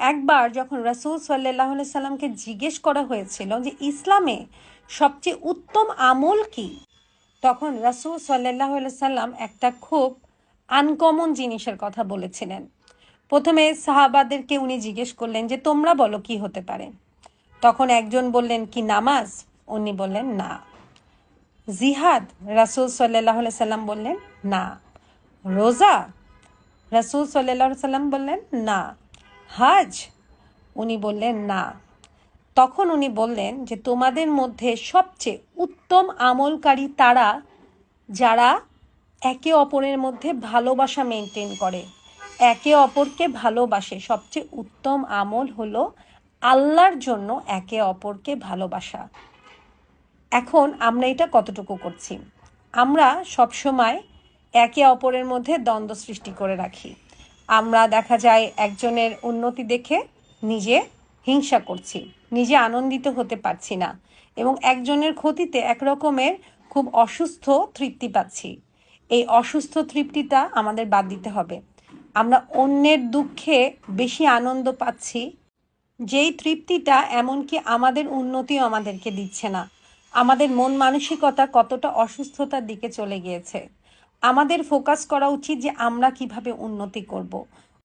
একবার যখন রাসূল সাল্লাল্লাহু আলাইহি সাল্লামকে জিজ্ঞেস করা হয়েছিল যে ইসলামে সবচেয়ে উত্তম আমল কি, তখন রাসূল সাল্লাল্লাহু আলাইহি সাল্লাম একটা খুব আনকমন জিনিসের কথা বলেছিলেন। প্রথমে সাহাবাদেরকে উনি জিজ্ঞেস করলেন যে তোমরা বলো কি হতে পারে। তখন একজন বললেন কি নামাজ, উনি বললেন না। জিহাদ, রাসূল সাল্লাল্লাহু আলাইহি সাল্লাম বললেন না। রোজা, রাসূল সাল্লাল্লাহু আলাইহি সাল্লাম বললেন না। হজ, উনি বললেন না। তখন উনি বললেন যে তোমাদের মধ্যে সবচেয়ে উত্তম আমলকারী তারা যারা একে অপরের মধ্যে ভালোবাসা মেনটেন করে, একে অপরকে ভালোবাসে। সবচেয়ে উত্তম আমল হলো আল্লাহর জন্য একে অপরকে ভালোবাসা। এখন আমরা এটা কতটুকু করছি? আমরা সবসময় একে অপরের মধ্যে দ্বন্দ্ব সৃষ্টি করে রাখি। আমরা দেখা যায় একজনের উন্নতি দেখে নিজে হিংসা করছি, নিজে আনন্দিত হতে পারছি না, এবং একজনের ক্ষতিতে একরকমের খুব অসুস্থ তৃপ্তি পাচ্ছি। এই অসুস্থ তৃপ্তিটা আমাদের বাদ দিতে হবে। আমরা অন্যের দুঃখে বেশি আনন্দ পাচ্ছি, যেই তৃপ্তিটা এমনকি আমাদের উন্নতিও আমাদেরকে দিচ্ছে না। আমাদের মন মানসিকতা কতটা অসুস্থতার দিকে চলে গিয়েছে। আমাদের ফোকাস করা উচিত যে আমরা কিভাবে উন্নতি করব।